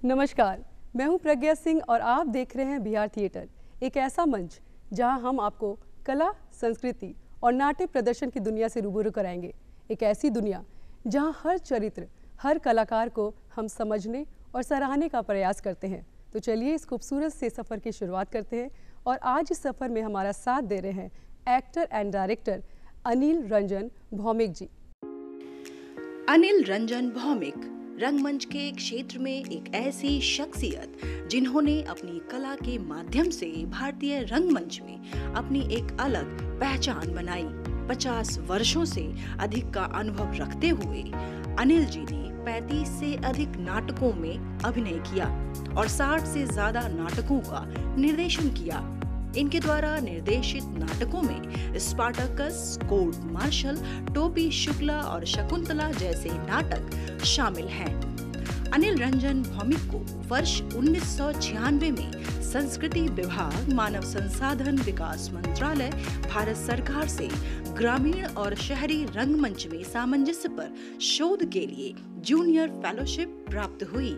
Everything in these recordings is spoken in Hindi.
नमस्कार, मैं हूं प्रज्ञा सिंह और आप देख रहे हैं बिहार थिएटर, एक ऐसा मंच जहां हम आपको कला, संस्कृति और नाट्य प्रदर्शन की दुनिया से रूबरू कराएंगे। एक ऐसी दुनिया जहां हर चरित्र, हर कलाकार को हम समझने और सराहने का प्रयास करते हैं। तो चलिए इस खूबसूरत से सफ़र की शुरुआत करते हैं और आज इस सफ़र में हमारा साथ दे रहे हैं actor and director Anil Ranjan Bhowmik ji. Anil Ranjan Bhowmik रंगमंच के क्षेत्र में एक ऐसी शख्सियत जिन्होंने अपनी कला के माध्यम से भारतीय रंगमंच में अपनी एक अलग पहचान बनाई। 50 वर्षों से अधिक का अनुभव रखते हुए अनिल जी ने 35 से अधिक नाटकों में अभिनय किया और 60 से ज्यादा नाटकों का निर्देशन किया। इनके द्वारा निर्देशित नाटकों में स्पार्टकस, कोर्ट मार्शल, टोपी शुक्ला और शकुंतला जैसे नाटक शामिल हैं। अनिल रंजन भौमिक को वर्ष 1996 में संस्कृति विभाग, मानव संसाधन विकास मंत्रालय, भारत सरकार से ग्रामीण और शहरी रंगमंच में सामंजस्य पर शोध के लिए जूनियर फेलोशिप प्राप्त हुई।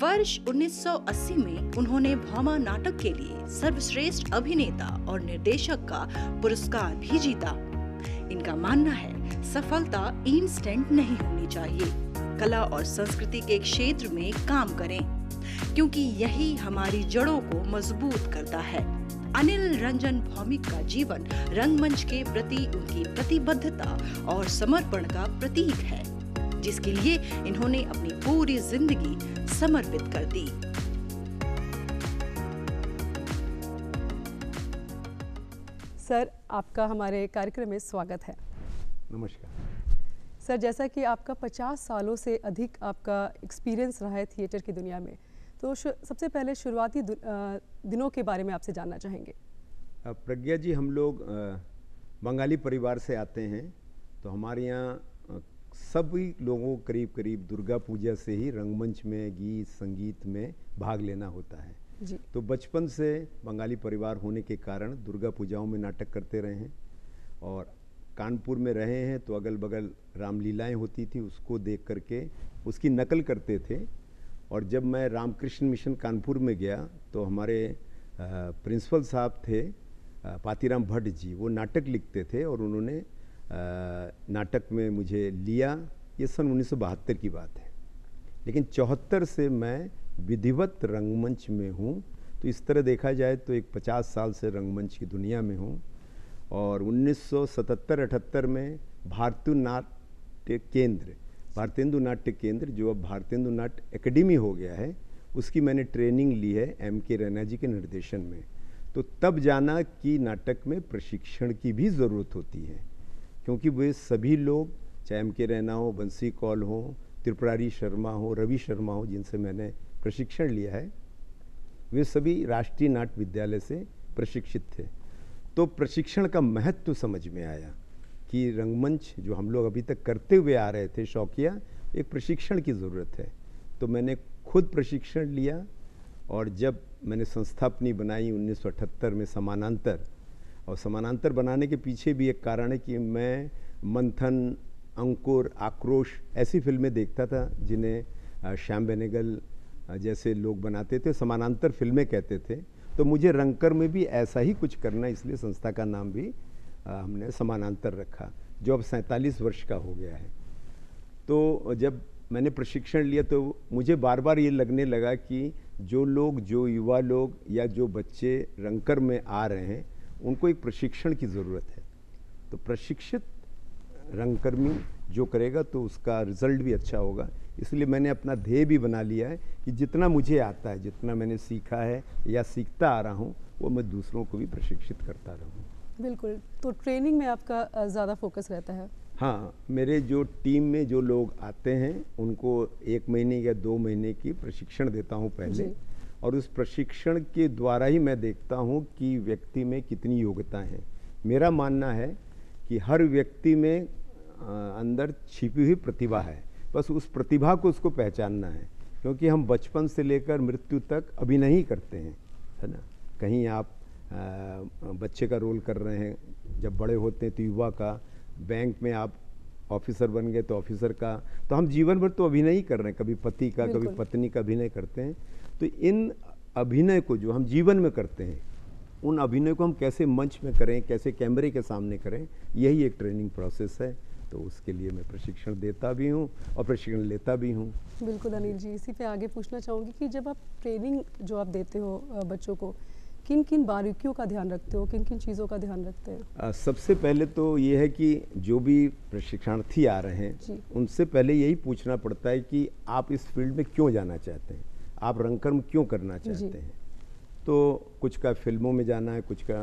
वर्ष 1980 में उन्होंने भौमा नाटक के लिए सर्वश्रेष्ठ अभिनेता और निर्देशक का पुरस्कार भी जीता। इनका मानना है, सफलता इंस्टेंट नहीं होनी चाहिए। कला और संस्कृति के क्षेत्र में काम करें, क्योंकि यही हमारी जड़ों को मजबूत करता है। अनिल रंजन भौमिक का जीवन रंगमंच के प्रति उनकी प्रतिबद्धता और समर्पण का प्रतीक है, जिसके लिए इन्होंने अपनी पूरी जिंदगी समर्पित कर दी। सर, आपका हमारे कार्यक्रम में स्वागत है। नमस्कार सर, जैसा कि आपका 50 सालों से अधिक आपका एक्सपीरियंस रहा है थिएटर की दुनिया में, तो सबसे पहले शुरुआती दिनों के बारे में आपसे जानना चाहेंगे। प्रज्ञा जी, हम लोग बंगाली परिवार से आते हैं, तो हमारे यहाँ सभी लोगों को करीब करीब दुर्गा पूजा से ही रंगमंच में गीत संगीत में भाग लेना होता है जी। तो बचपन से बंगाली परिवार होने के कारण दुर्गा पूजाओं में नाटक करते रहे हैं और कानपुर में रहे हैं तो अगल बगल रामलीलाएं होती थी, उसको देख करके उसकी नकल करते थे। और जब मैं रामकृष्ण मिशन कानपुर में गया तो हमारे प्रिंसिपल साहब थे पातीराम भट्ट जी, वो नाटक लिखते थे और उन्होंने नाटक में मुझे लिया। ये सन 1972 की बात है, लेकिन 74 से मैं विधिवत रंगमंच में हूँ। तो इस तरह देखा जाए तो एक 50 साल से रंगमंच की दुनिया में हूँ। और 1977-78 में भारतेंदु नाट्य केंद्र जो अब भारतेंदु नाट्य एकेडमी हो गया है, उसकी मैंने ट्रेनिंग ली है M.K. रैना जी के निर्देशन में। तो तब जाना कि नाटक में प्रशिक्षण की भी ज़रूरत होती है, क्योंकि वे सभी लोग, चाहे M.K. रैना हो, बंसी कौल हो, त्रिपुरारी शर्मा हो, रवि शर्मा हो, जिनसे मैंने प्रशिक्षण लिया है, वे सभी राष्ट्रीय नाट्य विद्यालय से प्रशिक्षित थे। तो प्रशिक्षण का महत्व समझ में आया कि रंगमंच जो हम लोग अभी तक करते हुए आ रहे थे शौकिया, एक प्रशिक्षण की ज़रूरत है। तो मैंने खुद प्रशिक्षण लिया और जब मैंने संस्था अपनी बनाई 1978 में समानांतर, और समानांतर बनाने के पीछे भी एक कारण है कि मैं मंथन, अंकुर, आक्रोश ऐसी फिल्में देखता था जिन्हें श्याम बेनेगल जैसे लोग बनाते थे, समानांतर फिल्में कहते थे। तो मुझे रंगकर में भी ऐसा ही कुछ करना, इसलिए संस्था का नाम भी हमने समानांतर रखा, जो अब 47 वर्ष का हो गया है। तो जब मैंने प्रशिक्षण लिया तो मुझे बार बार ये लगने लगा कि जो युवा लोग या जो बच्चे रंगकर में आ रहे हैं, उनको एक प्रशिक्षण की ज़रूरत है। तो प्रशिक्षित रंगकर्मी जो करेगा तो उसका रिजल्ट भी अच्छा होगा। इसलिए मैंने अपना ध्येय भी बना लिया है कि जितना मुझे आता है, जितना मैंने सीखा है या सीखता आ रहा हूँ, वो मैं दूसरों को भी प्रशिक्षित करता रहूँ। बिल्कुल, तो ट्रेनिंग में आपका ज़्यादा फोकस रहता है? हाँ, मेरे जो टीम में जो लोग आते हैं उनको 1 महीने या 2 महीने की प्रशिक्षण देता हूँ पहले, और उस प्रशिक्षण के द्वारा ही मैं देखता हूँ कि व्यक्ति में कितनी योग्यता है। मेरा मानना है कि हर व्यक्ति में अंदर छिपी हुई प्रतिभा है, बस उस प्रतिभा को उसको पहचानना है, क्योंकि हम बचपन से लेकर मृत्यु तक अभिनय ही करते हैं, है ना। कहीं आप बच्चे का रोल कर रहे हैं, जब बड़े होते हैं तो युवा का, बैंक में आप ऑफिसर बन गए तो ऑफिसर का, तो हम जीवन भर तो अभिनय ही कर रहे हैं, कभी पति का कभी बिल्कुल। पत्नी का अभिनय करते हैं। तो इन अभिनय को जो हम जीवन में करते हैं, उन अभिनय को हम कैसे मंच में करें, कैसे कैमरे के सामने करें, यही एक ट्रेनिंग प्रोसेस है। तो उसके लिए मैं प्रशिक्षण देता भी हूँ और प्रशिक्षण लेता भी हूँ। बिल्कुल अनिल जी, इसी पे आगे पूछना चाहूँगी कि जब आप ट्रेनिंग जो आप देते हो बच्चों को, किन किन बारीकियों का ध्यान रखते हो, किन किन चीज़ों का ध्यान रखते हैं? सबसे पहले तो ये है कि जो भी प्रशिक्षणार्थी आ रहे जी। हैं, उनसे पहले यही पूछना पड़ता है कि आप इस फील्ड में क्यों जाना चाहते हैं, आप रंगकर्म क्यों करना चाहते हैं। तो कुछ का फिल्मों में जाना है, कुछ का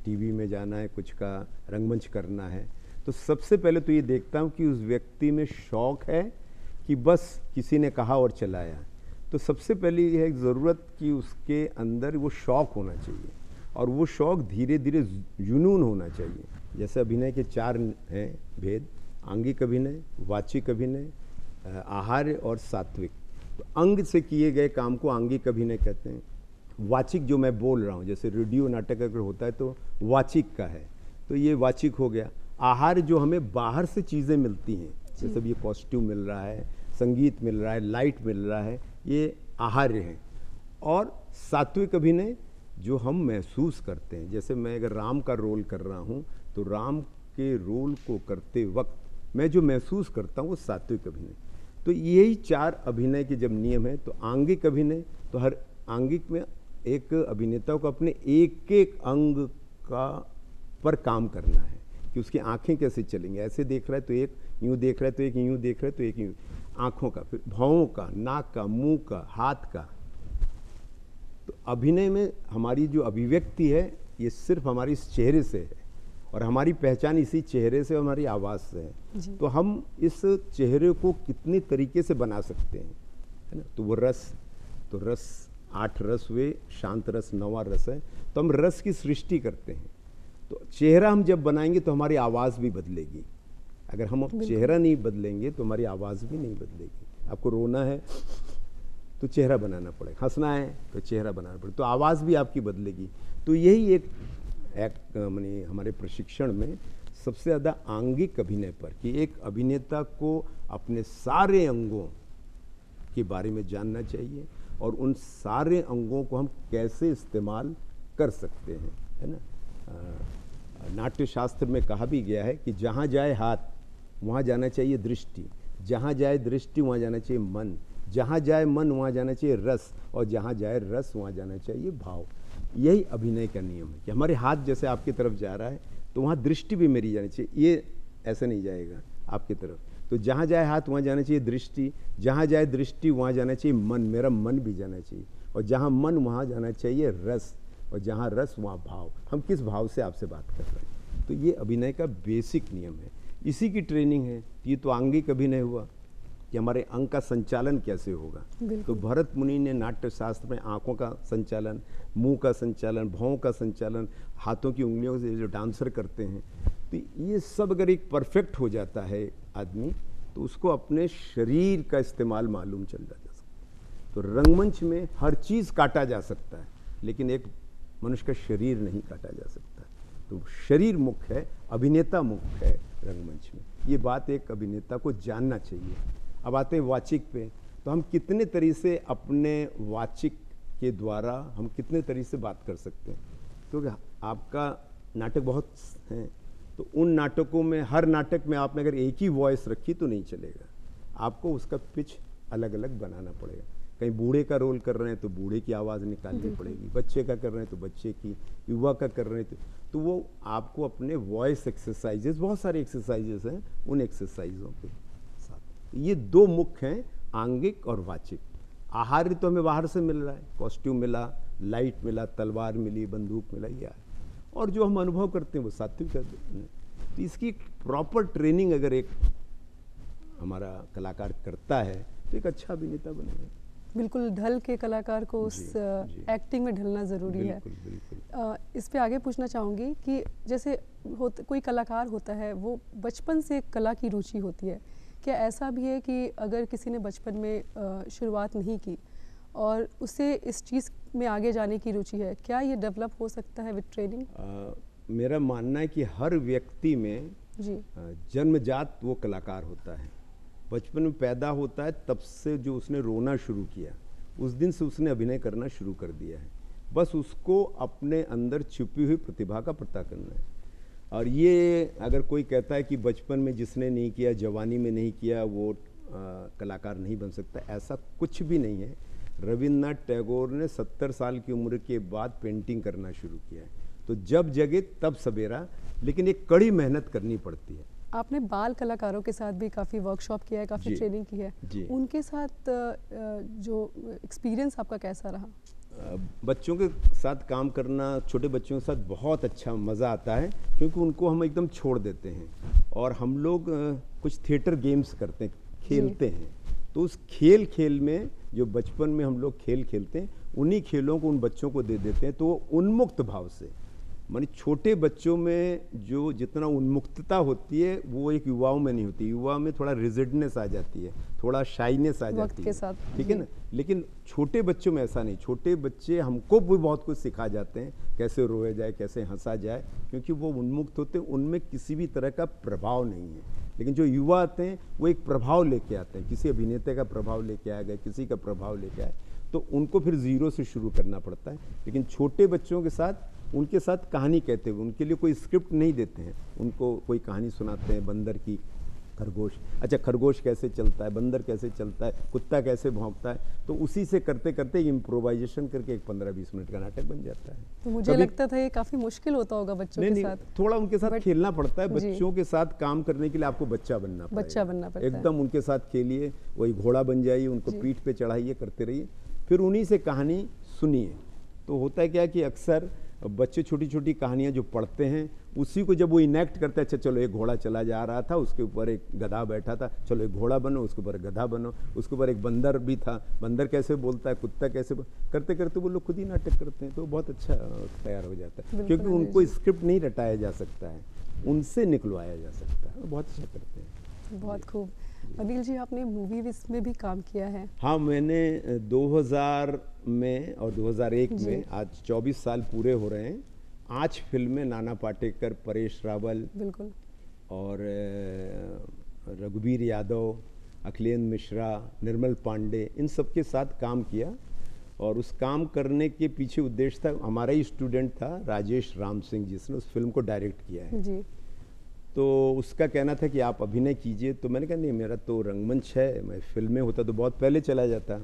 टीवी में जाना है, कुछ का रंगमंच करना है। तो सबसे पहले तो ये देखता हूँ कि उस व्यक्ति में शौक है कि बस किसी ने कहा और चलाया। तो सबसे पहले ये है ज़रूरत कि उसके अंदर वो शौक होना चाहिए, और वो शौक धीरे धीरे जुनून होना चाहिए। जैसे अभिनय के 4 हैं भेद: आंगिक अभिनय, वाचिक अभिनय, आहार्य और सात्विक। तो अंग से किए गए काम को आंगिक अभिनय कहते हैं। वाचिक जो मैं बोल रहा हूँ, जैसे रेडियो नाटक अगर होता है तो वाचिक का है, तो ये वाचिक हो गया। आहार जो हमें बाहर से चीज़ें मिलती हैं, जैसे ये कॉस्ट्यूम मिल रहा है, संगीत मिल रहा है, लाइट मिल रहा है, ये आहार्य है। और सात्विक अभिनय जो हम महसूस करते हैं, जैसे मैं अगर राम का रोल कर रहा हूँ तो राम के रोल को करते वक्त मैं जो महसूस करता हूँ वो सात्विक अभिनय। तो यही 4 अभिनय के जब नियम है। तो आंगिक अभिनय, तो हर आंगिक में एक अभिनेता को अपने एक एक अंग का पर काम करना है कि उसकी आंखें कैसे चलेंगी। ऐसे देख रहा है तो एक यूँ देख रहा है, तो एक यूँ देख रहा है, तो एक यूँ, आँखों का, फिर भौहों का, नाक का, मुंह का, हाथ का। तो अभिनय में हमारी जो अभिव्यक्ति है ये सिर्फ हमारी इस चेहरे से है, और हमारी पहचान इसी चेहरे से, हमारी आवाज़ से है। तो हम इस चेहरे को कितने तरीके से बना सकते हैं, है ना। तो वो रस, तो रस 8 रस हुए, शांत रस 9वां रस है। तो हम रस की सृष्टि करते हैं। तो चेहरा हम जब बनाएंगे तो हमारी आवाज़ भी बदलेगी। अगर हम चेहरा नहीं बदलेंगे तो हमारी आवाज़ भी नहीं बदलेगी। आपको रोना है तो चेहरा बनाना पड़ेगा, हंसना है तो चेहरा बनाना पड़ेगा, तो आवाज़ भी आपकी बदलेगी। तो यही एक माने हमारे प्रशिक्षण में सबसे ज़्यादा आंगिक अभिनय पर, कि एक अभिनेता को अपने सारे अंगों के बारे में जानना चाहिए और उन सारे अंगों को हम कैसे इस्तेमाल कर सकते हैं, है ना। नाट्य शास्त्र में कहा भी गया है कि जहाँ जाए हाथ वहाँ जाना चाहिए दृष्टि, जहाँ जाए दृष्टि वहाँ जाना चाहिए मन, जहाँ जाए मन वहाँ जाना चाहिए रस, और जहाँ जाए रस वहाँ जाना चाहिए भाव। यही अभिनय का नियम है कि हमारे हाथ जैसे आपकी तरफ जा रहा है तो वहाँ दृष्टि भी मेरी जानी चाहिए, ये ऐसे नहीं जाएगा आपकी तरफ। तो जहाँ जाए हाथ वहाँ जाना चाहिए दृष्टि, जहाँ जाए दृष्टि वहाँ जाना चाहिए मन, मेरा मन भी जाना चाहिए, और जहाँ मन वहाँ जाना चाहिए रस, और जहाँ रस वहाँ भाव। हम किस भाव से आपसे बात कर रहे हैं, तो ये अभिनय का बेसिक नियम है, इसी की ट्रेनिंग है। ये तो आंगिक अभिनय हुआ कि हमारे अंग का संचालन कैसे होगा। तो भरत मुनि ने नाट्य शास्त्र में आँखों का संचालन, मुंह का संचालन, भौं का संचालन, हाथों की उंगलियों से जो डांसर करते हैं, तो ये सब अगर एक परफेक्ट हो जाता है आदमी, तो उसको अपने शरीर का इस्तेमाल मालूम चल जाता है। तो रंगमंच में हर चीज़ काटा जा सकता है, लेकिन एक मनुष्य का शरीर नहीं काटा जा सकता। तो शरीर मुख्य है, अभिनेता मुख्य है रंगमंच में। ये बात एक अभिनेता को जानना चाहिए। अब आते हैं वाचिक पे, तो हम कितने तरीके से अपने वाचिक के द्वारा हम कितने तरीके से बात कर सकते हैं, क्योंकि आपका नाटक बहुत हैं, तो उन नाटकों में, हर नाटक में आपने अगर एक ही वॉइस रखी तो नहीं चलेगा, आपको उसका पिच अलग अलग बनाना पड़ेगा। कहीं बूढ़े का रोल कर रहे हैं तो बूढ़े की आवाज़ निकालनी पड़ेगी, बच्चे का कर रहे हैं तो बच्चे की, युवा का कर रहे हैं तो वो आपको अपने वॉइस एक्सरसाइजेस, बहुत सारे एक्सरसाइजेस हैं, उन एक्सरसाइजों के साथ। ये 2 मुख्य हैं, आंगिक और वाचिक। आहार्य तो हमें बाहर से मिल रहा है, कॉस्ट्यूम मिला, लाइट मिला, तलवार मिली, बंदूक मिला, ये और जो हम अनुभव करते हैं वो सात्विक है। तो इसकी प्रॉपर ट्रेनिंग अगर एक हमारा कलाकार करता है तो एक अच्छा अभिनेता बनेगा। बिल्कुल, ढल के कलाकार को उस एक्टिंग में ढलना ज़रूरी है। बिल्कुल। इस पे आगे पूछना चाहूँगी कि जैसे कोई कलाकार होता है, वो बचपन से कला की रुचि होती है, क्या ऐसा भी है कि अगर किसी ने बचपन में शुरुआत नहीं की और उसे इस चीज़ में आगे जाने की रुचि है, क्या ये डेवलप हो सकता है विद ट्रेनिंग? मेरा मानना है कि हर व्यक्ति में जी। जन्मजात वो कलाकार होता है, बचपन में पैदा होता है तब से जो उसने रोना शुरू किया उस दिन से उसने अभिनय करना शुरू कर दिया है। बस उसको अपने अंदर छिपी हुई प्रतिभा का पता करना है। और ये अगर कोई कहता है कि बचपन में जिसने नहीं किया, जवानी में नहीं किया, वो कलाकार नहीं बन सकता, ऐसा कुछ भी नहीं है। रविन्द्रनाथ टैगोर ने 70 साल की उम्र के बाद पेंटिंग करना शुरू किया है। तो जब जगे तब सवेरा, लेकिन एक कड़ी मेहनत करनी पड़ती है। आपने बाल कलाकारों के साथ भी काफ़ी वर्कशॉप किया है, काफ़ी ट्रेनिंग की है जी। उनके साथ जो एक्सपीरियंस आपका कैसा रहा? बच्चों के साथ काम करना, छोटे बच्चों के साथ बहुत अच्छा मज़ा आता है, क्योंकि उनको हम एकदम छोड़ देते हैं और हम लोग कुछ थिएटर गेम्स करते हैं, खेलते हैं। तो उस खेल में जो बचपन में हम लोग खेल खेलते हैं, उन्हीं खेलों को उन बच्चों को दे देते हैं। तो वो उन्मुक्त भाव से, मानी छोटे बच्चों में जो जितना उन्मुक्तता होती है वो एक युवाओं में नहीं होती। युवा में थोड़ा रिजिडनेस आ जाती है, थोड़ा शाइनेस आ जाती है, ठीक है ना। लेकिन छोटे बच्चों में ऐसा नहीं। छोटे बच्चे हमको भी बहुत कुछ सिखा जाते हैं, कैसे रोया जाए, कैसे हंसा जाए, क्योंकि वो उन्मुक्त होते हैं, उनमें किसी भी तरह का प्रभाव नहीं है। लेकिन जो युवा आते हैं वो एक प्रभाव लेके आते हैं, किसी अभिनेता का प्रभाव लेके आ गए, किसी का प्रभाव लेके आए, तो उनको फिर जीरो से शुरू करना पड़ता है। लेकिन छोटे बच्चों के साथ, उनके साथ कहानी कहते हुए, उनके लिए कोई स्क्रिप्ट नहीं देते हैं, उनको कोई कहानी सुनाते हैं, बंदर की, खरगोश, अच्छा खरगोश कैसे चलता है, बंदर कैसे चलता है, कुत्ता कैसे भौंकता है, तो उसी से करते करते इम्प्रोवाइजेशन करके एक 15-20 मिनट का नाटक बन जाता है। तो मुझे लगता था ये काफ़ी मुश्किल होता होगा बच्चों के साथ। थोड़ा उनके साथ खेलना पड़ता है। बच्चों के साथ काम करने के लिए आपको बच्चा बनना पड़ता है। एकदम उनके साथ खेलिए, वही घोड़ा बन जाइए, उनको पीठ पे चढ़ाइए, करते रहिए, फिर उन्हीं से कहानी सुनिए। तो होता है क्या कि अक्सर बच्चे छोटी छोटी कहानियाँ जो पढ़ते हैं, उसी को जब वो इनेक्ट करते हैं, अच्छा चलो एक घोड़ा चला जा रहा था, उसके ऊपर एक गधा बैठा था, चलो एक घोड़ा बनो, उसके ऊपर गधा बनो, उसके ऊपर एक बंदर भी था, बंदर कैसे बोलता है, कुत्ता कैसे करते करते वो लोग खुद ही नाटक करते हैं। तो बहुत अच्छा तैयार हो जाता है, क्योंकि उनको स्क्रिप्ट नहीं रटाया जा सकता है, उनसे निकलवाया जा सकता है। बहुत अच्छा करते हैं। बहुत खूब। अनिल जी, आपने मूवी में भी काम किया है? हाँ, मैंने 2000 में और 2001 में, आज 24 साल पूरे हो रहे हैं। 5 फिल्में, नाना पाटेकर, परेश रावल, बिल्कुल, और रघुवीर यादव, अखिलेंद्र मिश्रा, निर्मल पांडे, इन सब के साथ काम किया। और उस काम करने के पीछे उद्देश्य था, हमारा ही स्टूडेंट था राजेश राम सिंह, जिसने उस फिल्म को डायरेक्ट किया है जी। तो उसका कहना था कि आप अभिनय कीजिए। तो मैंने कहा नहीं, मेरा तो रंगमंच है, मैं फिल्म में होता तो बहुत पहले चला जाता।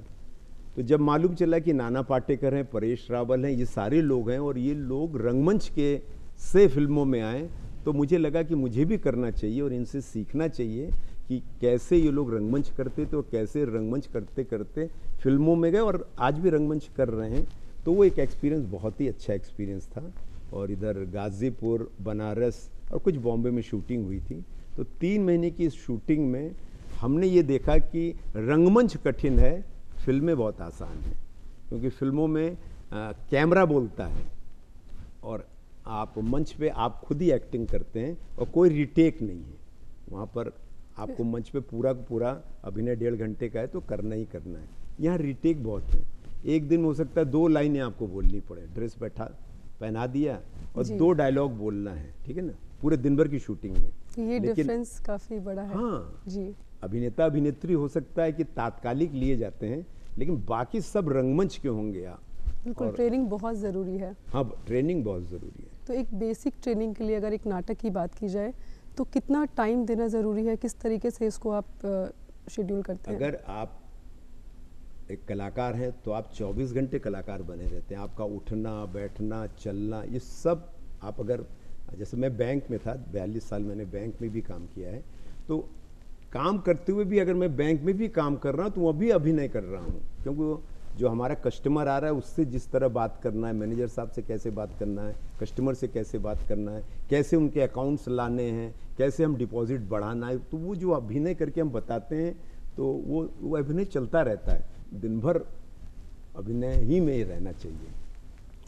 तो जब मालूम चला कि नाना पाटेकर हैं, परेश रावल हैं, ये सारे लोग हैं और ये लोग रंगमंच के से फिल्मों में आए, तो मुझे लगा कि मुझे भी करना चाहिए और इनसे सीखना चाहिए कि कैसे ये लोग रंगमंच करते थे और कैसे रंगमंच करते करते फिल्मों में गए और आज भी रंगमंच कर रहे हैं। तो वो एक एक्सपीरियंस, बहुत ही अच्छा एक्सपीरियंस था। और इधर गाज़ीपुर, बनारस और कुछ बॉम्बे में शूटिंग हुई थी। तो 3 महीने की इस शूटिंग में हमने ये देखा कि रंगमंच कठिन है, फिल्में बहुत आसान हैं। क्योंकि फिल्मों में कैमरा बोलता है और आप मंच पे आप खुद ही एक्टिंग करते हैं और कोई रिटेक नहीं है। वहाँ पर आपको मंच पे पूरा पूरा अभिनय 1.5 घंटे का है तो करना ही करना है। यहाँ रिटेक बहुत है। एक दिन हो सकता है 2 लाइनें आपको बोलनी पड़े, ड्रेस पहना दिया और 2 डायलॉग बोलना है, ठीक है ना, पूरे दिन भर की शूटिंग में। तो ये डिफरेंस काफी बड़ा है। हाँ जी। अभिनेता अभिनेत्री हो सकता है कि तात्कालिक लिए जाते हैं, लेकिन बाकी सब रंगमंच के होंगे आप। बिल्कुल, ट्रेनिंग बहुत ज़रूरी है। हाँ, ट्रेनिंग बहुत ज़रूरी है। तो एक बेसिक ट्रेनिंग के लिए अगर एक नाटक की बात की जाए तो कितना टाइम देना ज़रूरी है, किस तरीके से इसको आप शेड्यूल करते हैं? अगर आप एक कलाकार हैं तो आप 24 घंटे कलाकार बने रहते हैं। आपका उठना, बैठना, चलना, ये सब आप अगर, जैसे मैं बैंक में था, 42 साल मैंने बैंक में भी काम किया है, तो काम करते हुए भी अगर मैं बैंक में भी काम कर रहा हूँ तो वो भी अभिनय कर रहा हूँ। क्योंकि जो हमारा कस्टमर आ रहा है उससे जिस तरह बात करना है, मैनेजर साहब से कैसे बात करना है, कस्टमर से कैसे बात करना है, कैसे उनके अकाउंट्स लाने हैं, कैसे हम डिपॉजिट बढ़ाना है, तो वो जो अभिनय करके हम बताते हैं तो वो अभिनय चलता रहता है। दिन भर अभिनय ही में ही रहना चाहिए।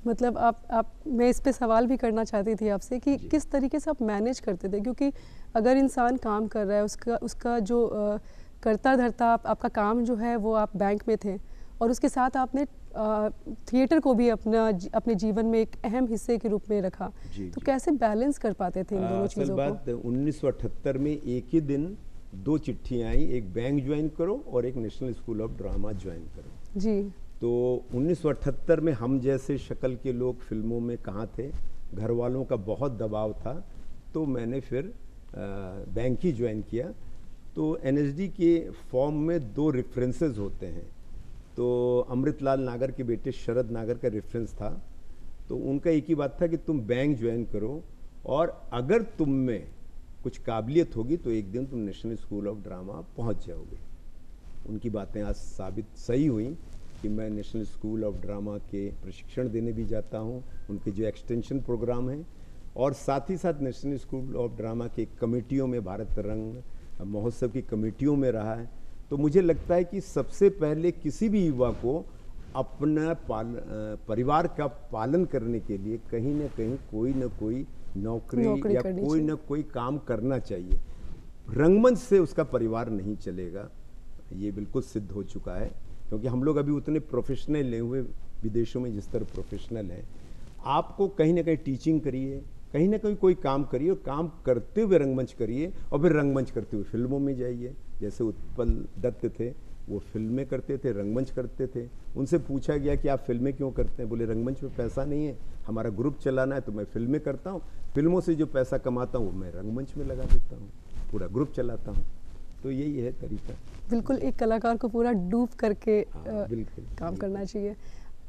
मतलब आप मैं इस पे सवाल भी करना चाहती थी आपसे कि किस तरीके से आप मैनेज करते थे, क्योंकि अगर इंसान काम कर रहा है उसका जो करता धरता आपका काम जो है वो आप बैंक में थे और उसके साथ आपने थिएटर को भी अपने जीवन में एक अहम हिस्से के रूप में रखा। तो कैसे बैलेंस कर पाते थे इन दोनों चीज़ों को? बात 1978 में एक ही दिन 2 चिट्ठियाँ आई, एक बैंक ज्वाइन करो और एक national school of drama join करो जी। तो 1978 में हम जैसे शक्ल के लोग फिल्मों में कहाँ थे, घर वालों का बहुत दबाव था, तो मैंने फिर बैंक ही ज्वाइन किया। तो एनएसडी के फॉर्म में 2 रेफरेंसेस होते हैं, तो अमृतलाल नागर के बेटे शरद नागर का रेफरेंस था, तो उनका एक ही बात था कि तुम बैंक ज्वाइन करो और अगर तुम में कुछ काबिलियत होगी तो एक दिन तुम नेशनल स्कूल ऑफ ड्रामा पहुंच जाओगे। उनकी बातें आज साबित सही हुई कि मैं नेशनल स्कूल ऑफ ड्रामा के प्रशिक्षण देने भी जाता हूं, उनके जो एक्सटेंशन प्रोग्राम हैं, और साथ ही साथ नेशनल स्कूल ऑफ ड्रामा के कमेटियों में, भारत रंग महोत्सव की कमेटियों में रहा है। तो मुझे लगता है कि सबसे पहले किसी भी युवा को अपना परिवार का पालन करने के लिए कहीं ना कहीं कोई ना कोई नौकरी या कोई ना कोई काम करना चाहिए। रंगमंच से उसका परिवार नहीं चलेगा, ये बिल्कुल सिद्ध हो चुका है, क्योंकि हम लोग अभी उतने प्रोफेशनल नहीं हुए विदेशों में जिस तरह प्रोफेशनल है। आपको कहीं ना कहीं टीचिंग करिए, कहीं ना कहीं कोई काम करिए, और काम करते हुए रंगमंच करिए, और फिर रंगमंच करते हुए फिल्मों में जाइए। जैसे उत्पल दत्त थे, वो फिल्में करते थे, रंगमंच करते थे। उनसे पूछा गया कि आप फिल्में क्यों करते हैं? बोले रंगमंच में पैसा नहीं है, हमारा ग्रुप चलाना है तो मैं फिल्में करता हूँ, फिल्मों से जो पैसा कमाता हूँ मैं रंगमंच में लगा देता हूँ, पूरा ग्रुप चलाता हूँ। तो यही है तरीका। बिल्कुल, एक कलाकार को पूरा डूब करके बिल्कुल काम करना चाहिए।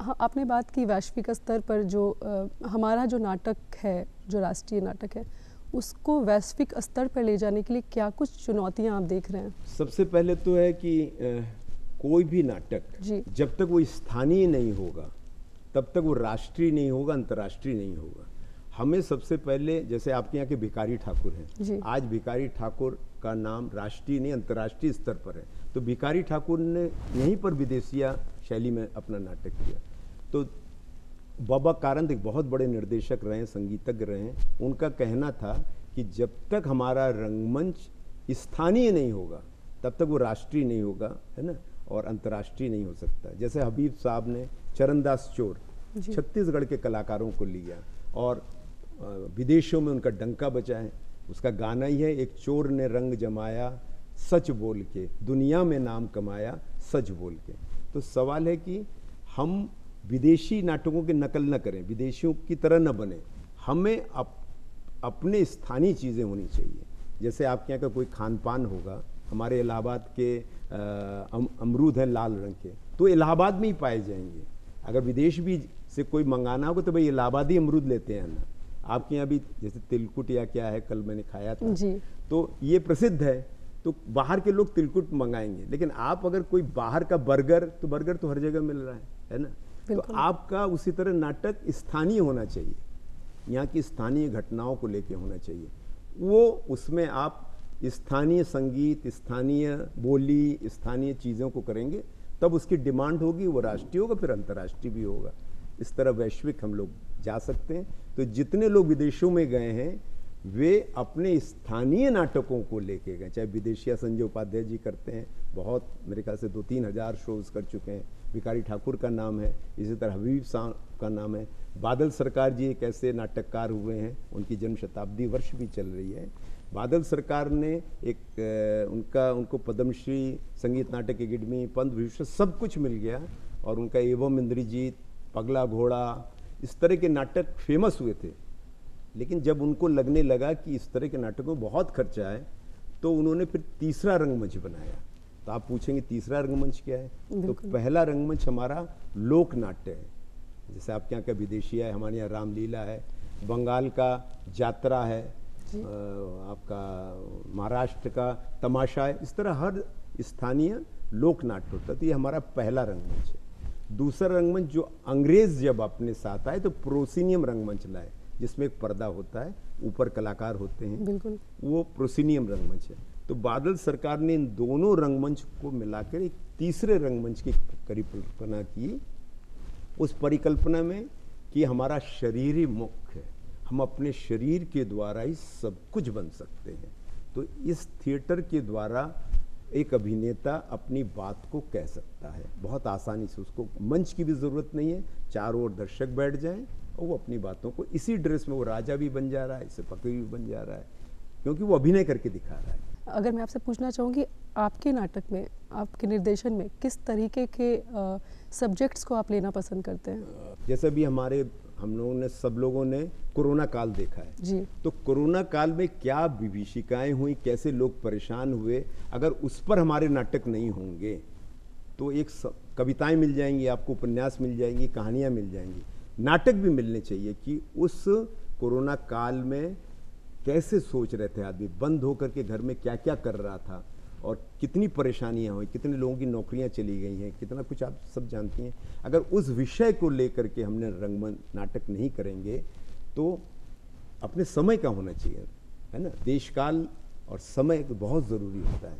हाँ, आपने बात की वैश्विक स्तर पर जो हमारा जो नाटक है, जो राष्ट्रीय नाटक है, उसको वैश्विक स्तर पर ले जाने के लिए क्या कुछ चुनौतियां आप देख रहे हैं? सबसे पहले तो है कि कोई भी नाटक जब तक वो स्थानीय नहीं होगा तब तक वो राष्ट्रीय नहीं होगा, अंतर्राष्ट्रीय नहीं होगा। हमें सबसे पहले, जैसे आपके यहाँ के भिखारी ठाकुर हैं, आज भिखारी ठाकुर का नाम राष्ट्रीय नहीं अंतर्राष्ट्रीय स्तर पर है, तो भिखारी ठाकुर ने यहीं पर विदेशिया शैली में अपना नाटक किया। तो बाबा कारंत एक बहुत बड़े निर्देशक रहे हैं, संगीतज्ञ रहे हैं, उनका कहना था कि जब तक हमारा रंगमंच स्थानीय नहीं होगा तब तक वो राष्ट्रीय नहीं होगा, है ना, और अंतर्राष्ट्रीय नहीं हो सकता। जैसे हबीब साहब ने चरणदास चोर छत्तीसगढ़ के कलाकारों को लिया और विदेशों में उनका डंका बजा है। उसका गाना ही है, एक चोर ने रंग जमाया सच बोल के, दुनिया में नाम कमाया सच बोल के। तो सवाल है कि हम विदेशी नाटकों की नकल न करें, विदेशियों की तरह न बने, हमें अपने स्थानीय चीज़ें होनी चाहिए। जैसे आपके यहाँ का कोई खान पान होगा, हमारे इलाहाबाद के अमरूद हैं लाल रंग के, तो इलाहाबाद में ही पाए जाएंगे। अगर विदेश भी से कोई मंगाना होगा तो भाई इलाहाबादी अमरूद लेते हैं ना। आपके यहाँ भी जैसे तिलकुट या क्या है, कल मैंने खाया था जी। तो ये प्रसिद्ध है, तो बाहर के लोग तिलकुट मंगाएंगे। लेकिन आप अगर कोई बाहर का बर्गर, तो बर्गर तो हर जगह मिल रहा है ना। तो आपका उसी तरह नाटक स्थानीय होना चाहिए, यहाँ की स्थानीय घटनाओं को लेके होना चाहिए। वो उसमें आप स्थानीय संगीत, स्थानीय बोली, स्थानीय चीज़ों को करेंगे, तब उसकी डिमांड होगी, वो राष्ट्रीय होगा, फिर अंतर्राष्ट्रीय भी होगा। इस तरह वैश्विक हम लोग जा सकते हैं। तो जितने लोग विदेशों में गए हैं वे अपने स्थानीय नाटकों को लेके गए, चाहे विदेशिया संजय उपाध्याय जी करते हैं, बहुत मेरे ख्याल से 2-3 हज़ार शोज कर चुके हैं, भिखारी ठाकुर का नाम है, इसी तरह हबीब साहब का नाम है, बादल सरकार जी एक ऐसे नाटककार हुए हैं, उनकी जन्म शताब्दी वर्ष भी चल रही है। बादल सरकार ने एक उनको पद्मश्री, संगीत नाटक अकेडमी, पंद्म विभूषण सब कुछ मिल गया, और उनका एवं इंद्रजीत, पगला घोड़ा, इस तरह के नाटक फेमस हुए थे। लेकिन जब उनको लगने लगा कि इस तरह के नाटकों में बहुत खर्चा है, तो उन्होंने फिर तीसरा रंगमंच बनाया। तो आप पूछेंगे तीसरा रंगमंच क्या है? तो पहला रंगमंच हमारा लोक नाट्य है, जैसे आपके यहाँ का विदेशिया है, हमारे यहाँ रामलीला है, बंगाल का जात्रा है, आपका महाराष्ट्र का तमाशा है, इस तरह हर स्थानीय लोक नाट्य होता है। तो ये हमारा पहला रंगमंच है। दूसरा रंगमंच जो अंग्रेज जब अपने साथ आए तो प्रोसिनियम रंगमंच लाए, जिसमें एक पर्दा होता है, ऊपर कलाकार होते हैं, बिल्कुल, वो प्रोसिनियम रंगमंच है। तो बादल सरकार ने इन दोनों रंगमंच को मिलाकर एक तीसरे रंगमंच की परिकल्पना की। उस परिकल्पना में कि हमारा शरीर ही मुख्य है, हम अपने शरीर के द्वारा ही सब कुछ बन सकते हैं। तो इस थिएटर के द्वारा एक अभिनेता अपनी बात को कह सकता है बहुत आसानी से, उसको मंच की भी ज़रूरत नहीं है, चारों ओर दर्शक बैठ जाएं और वो अपनी बातों को इसी ड्रेस में, वो राजा भी बन जा रहा है, इससे फकीर भी बन जा रहा है, क्योंकि वो अभिनय करके दिखा रहा है। अगर मैं आपसे पूछना चाहूँगी, आपके नाटक में, आपके निर्देशन में किस तरीके के सब्जेक्ट्स को आप लेना पसंद करते हैं? जैसे भी हम लोगों ने, सब लोगों ने कोरोना काल देखा है जी। तो कोरोना काल में क्या विभीषिकाएं हुई, कैसे लोग परेशान हुए, अगर उस पर हमारे नाटक नहीं होंगे तो एक कविताएं मिल जाएंगी आपको, उपन्यास मिल जाएंगी, कहानियां मिल जाएंगी, नाटक भी मिलने चाहिए कि उस कोरोना काल में कैसे सोच रहे थे आदमी, बंद होकर के घर में क्या क्या कर रहा था और कितनी परेशानियां हुई, कितने लोगों की नौकरियां चली गई हैं, कितना कुछ आप सब जानती हैं। अगर उस विषय को लेकर के हमने रंगमंच नाटक नहीं करेंगे तो अपने समय का होना चाहिए, है ना, देश काल और समय बहुत ज़रूरी होता है।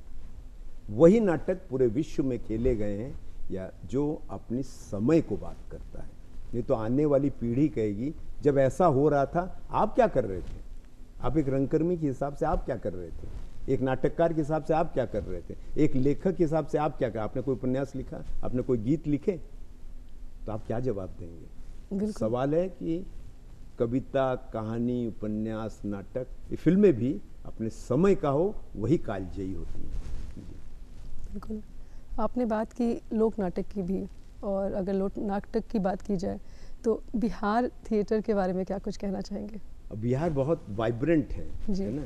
वही नाटक पूरे विश्व में खेले गए हैं या जो अपनी समय को बात करता है, नहीं तो आने वाली पीढ़ी कहेगी जब ऐसा हो रहा था आप क्या कर रहे थे, आप एक रंगकर्मी के हिसाब से आप क्या कर रहे थे, एक नाटककार के हिसाब से आप क्या कर रहे थे, एक लेखक के हिसाब से आप क्या कर, आपने कोई उपन्यास लिखा, आपने कोई गीत लिखे, तो आप क्या जवाब देंगे? सवाल है कि कविता, कहानी, उपन्यास, नाटक, ये फिल्में भी अपने समय का हो, वही कालजयी होती हैं। बिल्कुल। आपने बात की लोक नाटक की भी, और अगर लोक नाटक की बात की जाए तो बिहार थिएटर के बारे में क्या कुछ कहना चाहेंगे? बिहार बहुत वाइब्रेंट जी। है ना,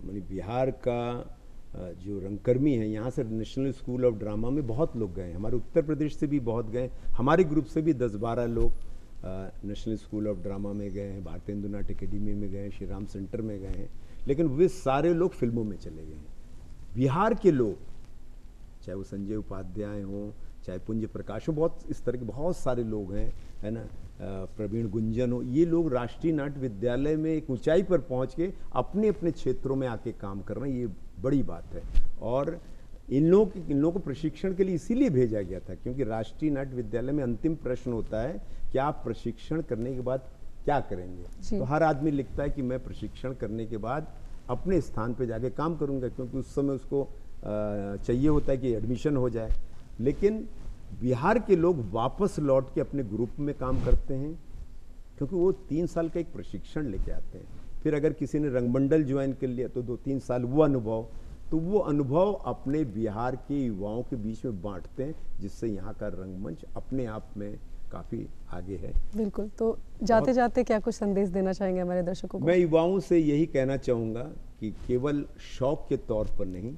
मानी बिहार का जो रंगकर्मी है, यहाँ से नेशनल स्कूल ऑफ ड्रामा में बहुत लोग गए, हमारे उत्तर प्रदेश से भी बहुत गए, हमारे ग्रुप से भी 10-12 लोग नेशनल स्कूल ऑफ ड्रामा में गए हैं, भारतीय हिंदू नाट्य अकेडमी में गए हैं, श्री राम सेंटर में गए हैं, लेकिन वे सारे लोग फिल्मों में चले गए हैं। बिहार के लोग, चाहे वो संजय उपाध्याय हों, चाहे पुंज प्रकाश हो, बहुत इस तरह के बहुत सारे लोग हैं, है ना, प्रवीण गुंजन हो, ये लोग राष्ट्रीय नाट्य विद्यालय में एक ऊंचाई पर पहुंच के अपने अपने क्षेत्रों में आके काम कर रहे हैं, ये बड़ी बात है। और इन लोगों को प्रशिक्षण के लिए इसीलिए भेजा गया था क्योंकि राष्ट्रीय नाट्य विद्यालय में अंतिम प्रश्न होता है कि आप प्रशिक्षण करने के बाद क्या करेंगे। तो हर आदमी लिखता है कि मैं प्रशिक्षण करने के बाद अपने स्थान पर जाके काम करूँगा, क्योंकि उस समय उसको चाहिए होता है कि एडमिशन हो जाए। लेकिन बिहार के लोग वापस लौट के अपने ग्रुप में काम करते हैं, क्योंकि वो 3 साल का एक प्रशिक्षण लेके आते हैं। फिर अगर किसी ने रंगमंडल ज्वाइन कर लिया तो 2-3 साल वो अनुभव अपने बिहार के युवाओं के बीच में बांटते हैं, जिससे यहाँ का रंगमंच अपने आप में काफ़ी आगे है। बिल्कुल। तो जाते जाते क्या कुछ संदेश देना चाहेंगे हमारे दर्शकों को? मैं युवाओं से यही कहना चाहूँगा कि केवल शौक के तौर पर नहीं,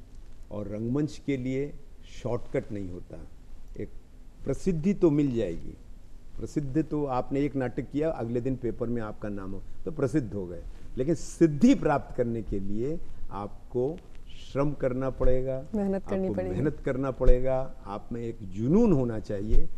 और रंगमंच के लिए शॉर्टकट नहीं होता। एक प्रसिद्धि तो मिल जाएगी, प्रसिद्ध तो आपने एक नाटक किया, अगले दिन पेपर में आपका नाम हो तो प्रसिद्ध हो गए, लेकिन सिद्धि प्राप्त करने के लिए आपको श्रम करना पड़ेगा, मेहनत करना पड़ेगा, आप में एक जुनून होना चाहिए,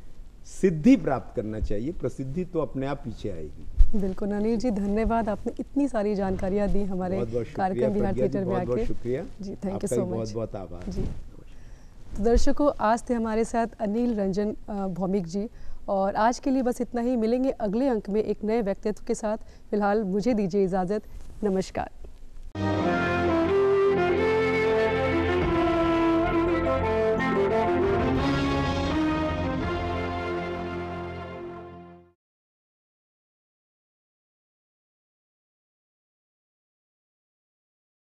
सिद्धि प्राप्त करना चाहिए, प्रसिद्धि तो अपने आप पीछे आएगी। बिल्कुल अनिल जी, धन्यवाद, आपने इतनी सारी जानकारियाँ दी हमारे कार्यक्रम बिहार थिएटर में आके। बहुत शुक्रिया जी, थैंक यू सो मच। बहुत बहुत आभार जी। तो दर्शकों, आज थे हमारे साथ अनिल रंजन भौमिक जी, और आज के लिए बस इतना ही। मिलेंगे अगले अंक में एक नए व्यक्तित्व के साथ। फिलहाल मुझे दीजिए इजाज़त। नमस्कार।